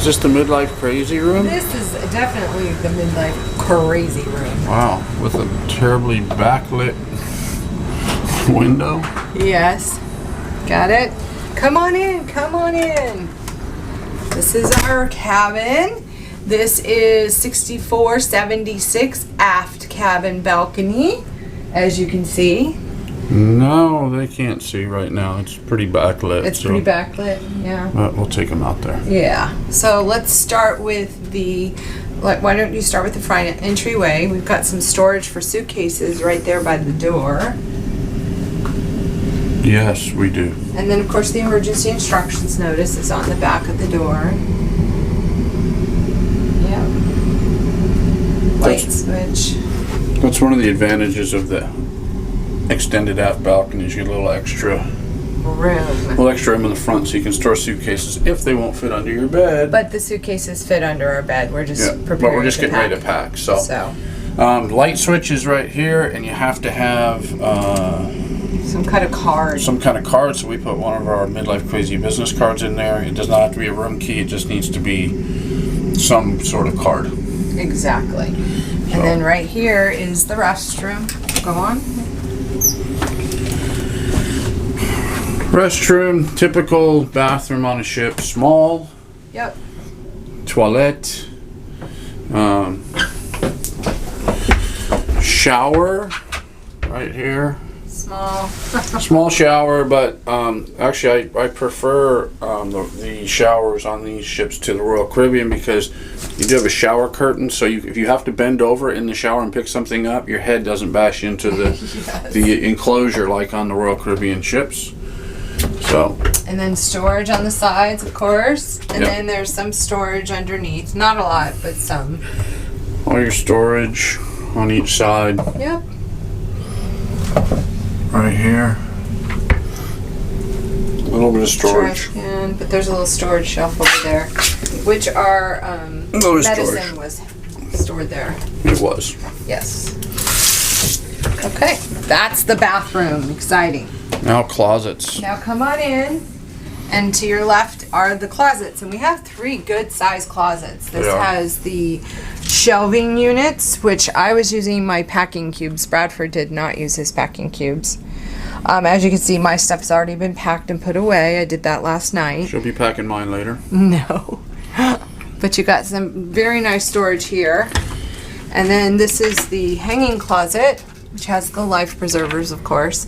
Is this the Midlife Crazy room? This is definitely the Midlife Crazy room. Wow, with a terribly backlit window. Yes. Got it? Come on in, come on in. This is our cabin. This is 6476 Aft Cabin Balcony, as you can see. No, they can't see right now. It's pretty backlit. It's pretty backlit, yeah. But we'll take them out there. Yeah. So let's start with the, why don't you start with the front entryway? We've got some storage for suitcases right there by the door. Yes, we do. And then, of course, the emergency instructions notice is on the back of the door. Yeah. Light switch. That's one of the advantages of the extended aft balconies. You get a little extra room in the front so you can store suitcases if they won't fit under your bed. But the suitcases fit under our bed. We're just preparing. But we're just getting ready to pack. So. Light switch is right here, and you have to have some kind of card. Some kind of card. So we put one of our Midlife Crazy business cards in there. It does not have to be a room key. It just needs to be some sort of card. Exactly. And then right here is the restroom. Go on. Restroom, typical bathroom on a ship, small. Yep. Toilet. Shower, right here. Small. Small shower, but actually I prefer the showers on these ships to the Royal Caribbean because you do have a shower curtain, so if you have to bend over in the shower and pick something up, your head doesn't bash into the yes. the enclosure like on the Royal Caribbean ships. So. And then storage on the sides, of course, and then there's some storage underneath. Not a lot, but some. All your storage on each side. Yep. Right here. A little bit of storage. Trash can, but there's a little storage shelf over there, which our medicine was stored there. It was. Yes. Okay, that's the bathroom. Exciting. Now closets. Now come on in, and to your left are the closets, and we have 3 good size closets. This has the shelving units, which I was using my packing cubes. Bradford did not use his packing cubes. As you can see, my stuff's already been packed and put away. I did that last night. She'll be packing mine later. No. But you got some very nice storage here. And then this is the hanging closet, which has the life preservers, of course.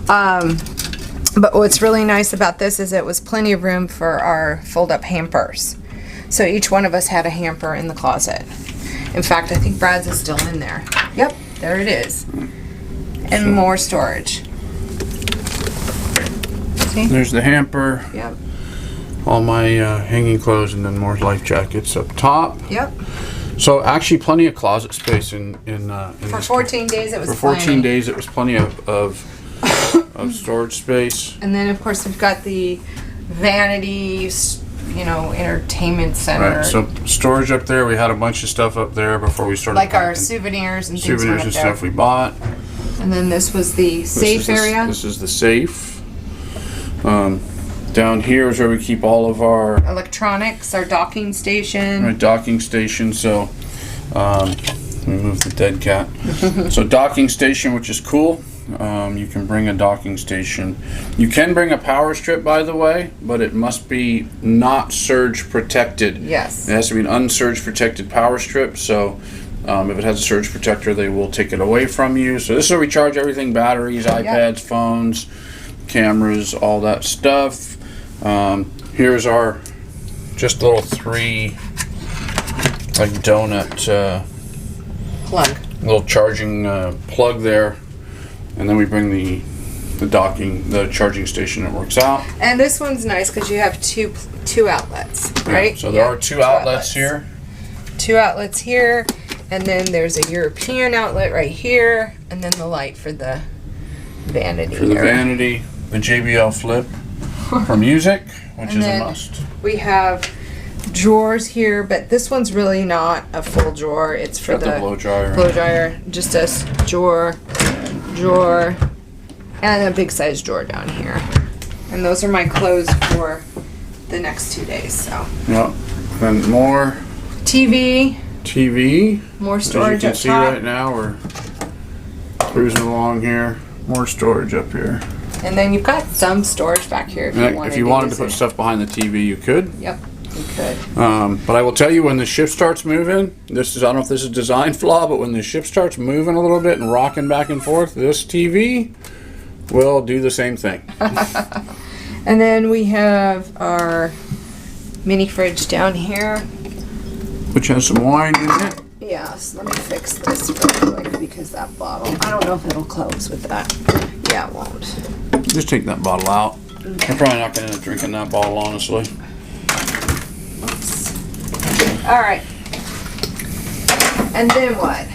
But what's really nice about this is it was plenty of room for our fold-up hampers. So each one of us had a hamper in the closet. In fact, I think Brad's is still in there. Yep, there it is. And more storage. See? There's the hamper. Yep. All my hanging clothes, and then more life jackets up top. Yep. So actually, plenty of closet space in for 14 days it was. For 14 days, it was plenty of storage space. And then, of course, we've got the vanity, entertainment center. Right. So storage up there. We had a bunch of stuff up there before we started. Like our souvenirs and things. Souvenirs and stuff we bought. And then this was the safe area. This is the safe. Down here is where we keep all of our electronics, our docking station. Our docking station. So let me move the dead cat. So docking station, which is cool. You can bring a docking station. You can bring a power strip, by the way, but it must be not surge protected. Yes. It has to be an unsurge protected power strip. So if it has a surge protector, they will take it away from you. So this is where we charge everything: batteries, iPads, phones, cameras, all that stuff. Here's our just little 3 like donut plug. Little charging plug there, and then we bring the charging station that works out. And this one's nice because you have two outlets, right? Yeah, so there are two outlets here. 2 outlets here, and then there's a European outlet right here, and then the light for the vanity. For the vanity, the JBL flip for music, which is a must. We have drawers here, but this one's really not a full drawer. It's for the blow dryer. Blow dryer, just a drawer, and a big size drawer down here. And those are my clothes for the next 2 days. So. Yep. Then more TV. As More you storage can up see top. right now, we're cruising along here. More storage up here. And then you've got some storage back here If you wanted to put stuff behind the TV, you could. Yep, you could. But I will tell you, when the ship starts moving, I don't know if this is a design flaw, but when the ship starts moving a little bit and rocking back and forth, this TV will do the same thing. And then we have our mini fridge down here. Which has some wine in it. Yes, let me fix this real quick because that bottle, I don't know if it'll close with that. Yeah, it won't. Just take that bottle out. I'm probably not going to end up drinking that bottle, honestly. Oops. All right. And then what?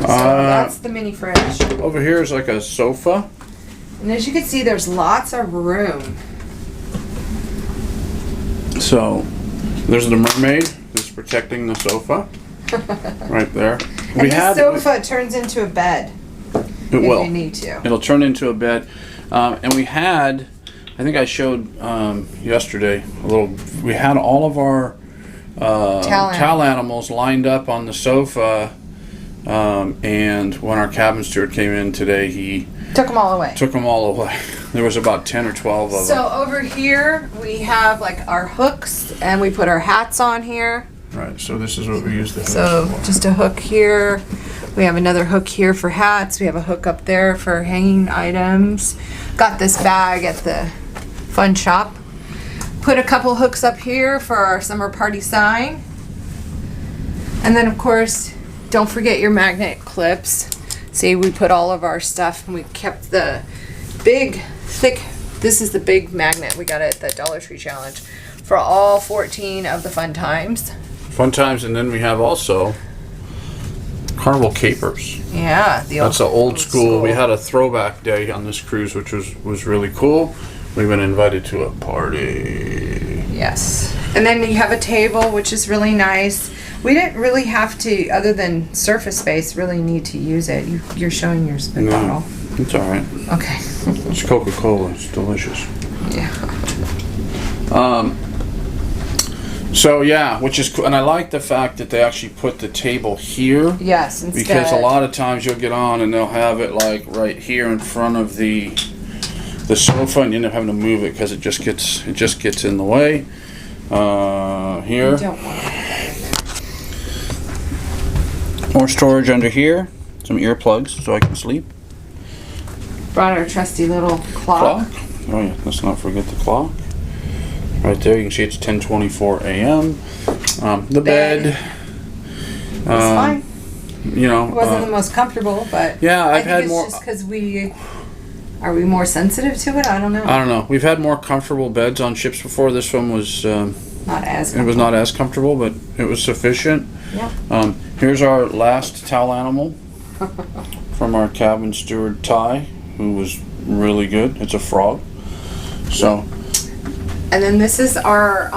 So that's the mini fridge. Over here is like a sofa. And as you can see, there's lots of room. So there's the mermaid that's protecting the sofa. Right there. And this sofa turns into a bed. It will. If you need to. It'll turn into a bed. And we had, I think I showed yesterday we had all of our towel animals lined up on the sofa. And when our cabin steward came in today, he took them all away. There was about 10 or 12 of them. So over here we have like our hooks, and we put our hats on here. Right, so this is what we use the hooks So for. just a hook here. We have another hook here for hats. We have a hook up there for hanging items. Got this bag at the fun shop. Put a couple hooks up here for our summer party sign. And then of course, don't forget your magnet clips. See, we put all of our stuff, and we kept the big, thick, this is the big magnet we got at the Dollar Tree Challenge for all 14 of the fun times. Fun times, and then we have also Carnival capers. Yeah, That's an old school. We had a throwback day on this cruise, which was really cool. We've been invited to a party. Yes. And then you have a table, which is really nice. We didn't really have to, other than surface space, really need to use it. You're showing your spit bottle. It's all right. Okay. It's Coca-Cola. It's delicious. Yeah. So yeah, which is cool, and I like the fact that they actually put the table here. Yes, instead. Because a lot of times you'll get on and they'll have it like right here in front of the sofa, and you end up having to move it because it just gets in the way. Here. You don't want it. More storage under here. Some earplugs so I can sleep. Brought our trusty little clock. Oh yeah, let's not forget the clock. Right there, you can see it's 10:24 a.m. The bed. It's fine. You know, It wasn't the most comfortable, but yeah, I I've think had it's more. just because are we more sensitive to it? I don't know. I don't know. We've had more comfortable beds on ships before. This one was. Not as. It was not as comfortable, but it was sufficient. Yeah. Here's our last towel animal from our cabin steward Ty, who was really good. It's a frog. So. And then this is our.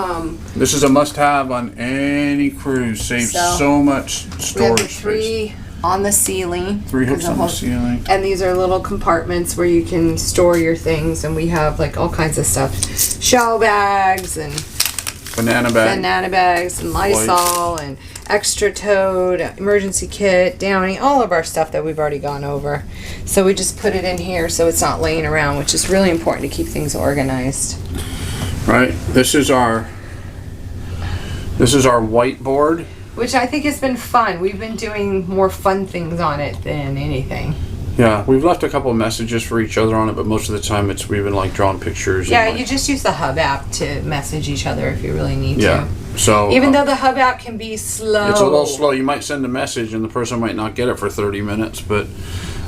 This is a must-have on any cruise. Saves so much storage we have the space. 3 on the ceiling. 3 hooks on the ceiling. And these are little compartments where you can store your things, and we have like all kinds of stuff, shell bags and Banana bags and Lysol and extra toad, emergency kit, Downy, all of our stuff that we've already gone over. So we just put it in here so it's not laying around, which is really important to keep things organized. Right. This is our whiteboard. Which I think has been fun. We've been doing more fun things on it than anything. Yeah, we've left a couple of messages for each other on it, but most of the time we've been like drawing pictures. Yeah, and, like, you just use the Hub app to message each other if you really need yeah. to. So Even though the Hub app can be slow. it's a little slow. You might send a message and the person might not get it for 30 minutes, but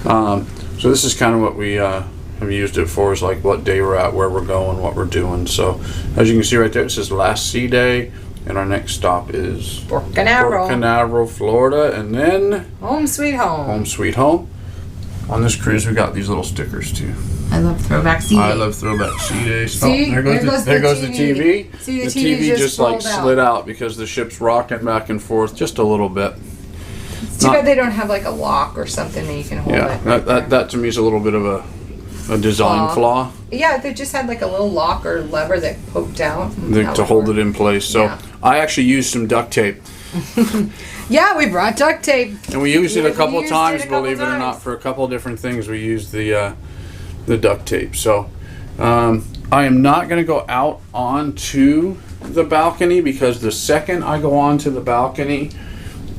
so this is kind of what we have used it for, is like what day we're at, where we're going, what we're doing. So as you can see right there, it says last sea day, and our next stop is Port Canaveral, Florida, and then home sweet home. home sweet home. On this cruise, we got these little stickers too. I love throwback sea I day. love throwback sea days. See? There goes the TV. See, the TV TV just like rolled out. slid out because the ship's rocking back and forth just a little bit. It's too bad they don't have like a lock or something that you can hold Yeah, it. that to me is a little bit of a design flaw. Yeah, they just had like a little lock or lever that poked out. To hold it in place. So Yeah. I actually used some duct tape. Yeah, we brought duct tape. And we used it a couple used times, it a couple believe it or not, times. for a couple of different things. We used the duct tape. So I am not going to go out onto the balcony because the second I go onto the balcony,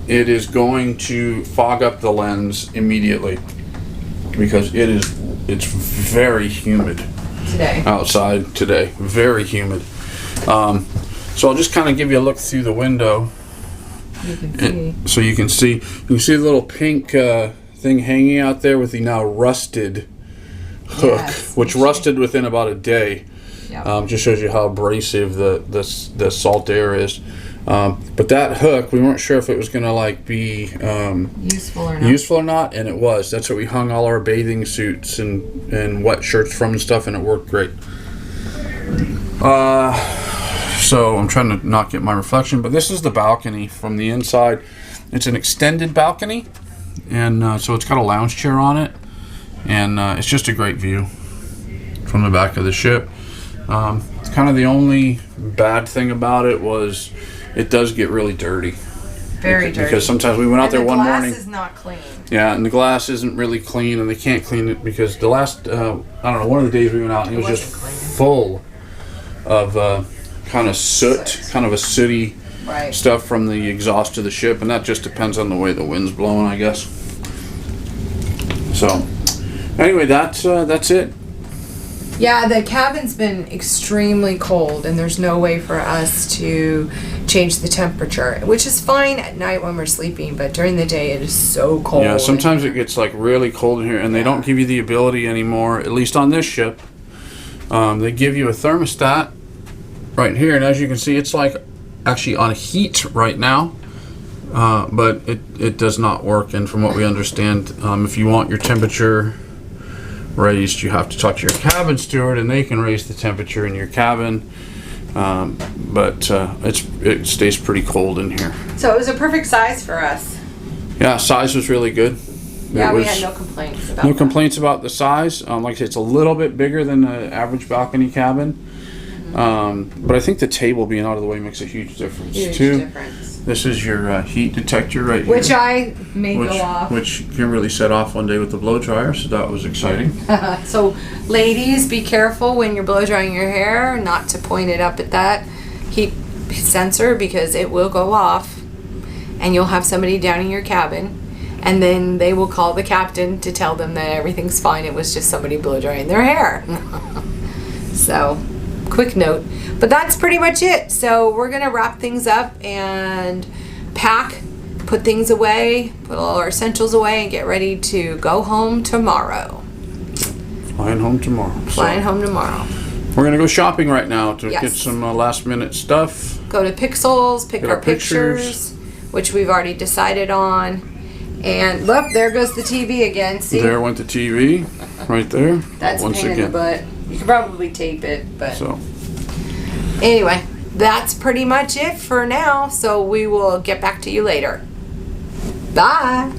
it is going to fog up the lens immediately because it's very humid Today. outside today. Very humid. So I'll just kind of give you a look through the window. You can see. So you can see the little pink thing hanging out there with the now rusted hook, Yes, which rusted within about a day. Yep. Just shows you how abrasive the salt air is. But that hook, we weren't sure if it was going to like be Useful or not. and it was. That's what we hung all our bathing suits and wet shirts from and stuff, and it worked great. So I'm trying to not get my reflection, but this is the balcony from the inside. It's an extended balcony, and so it's got a lounge chair on it, and it's just a great view from the back of the ship. Kind of the only bad thing about it was it does get really dirty. Very dirty. Because sometimes we went out there one morning. The glass is not clean. Yeah, and the glass isn't really clean, and they can't clean it because the last, I don't know, one of the days we went out, and it was just full of kind of soot, kind of a sooty stuff from the exhaust of the ship, and that just depends on the way the wind's blowing, I guess. So, anyway, that's it. Yeah, the cabin's been extremely cold, and there's no way for us to change the temperature, which is fine at night when we're sleeping, but during the day it is so cold. Yeah, sometimes it gets like really cold in here, and they don't give you the ability anymore, at least on this ship. They give you a thermostat right here, and as you can see, it's like actually on heat right now, but it does not work. And from what we understand, if you want your temperature raised, you have to talk to your cabin steward, and they can raise the temperature in your cabin. But it stays pretty cold in here. So it was a perfect size for us. Yeah, size was really good. Yeah, It we was- had no complaints about No that. complaints about the size. Like I said, it's a little bit bigger than the average balcony cabin. But I think the table being out of the way makes a huge difference Huge too. difference. This is your heat detector right here. Which I made go off. Which Kimberly set off one day with the blow dryer, so that was exciting. So, ladies, be careful when you're blow drying your hair, not to point it up at that heat sensor because it will go off, and you'll have somebody down in your cabin, and then they will call the captain to tell them that everything's fine. It was just somebody blow drying their hair. So, quick note. But that's pretty much it. So we're gonna wrap things up and pack, put things away, put all our essentials away, and get ready to go home tomorrow. Flying home tomorrow. Flying home tomorrow. We're gonna go shopping right now to Yes. get some last minute stuff. Go to Pixels, pick Get our our pictures. pictures, which we've already decided on. And look, there goes the TV again. See? There went the TV, right there. That's a once pain in again. the butt. You could probably tape it, but So. anyway, that's pretty much it for now. So we will get back to you later. Bye.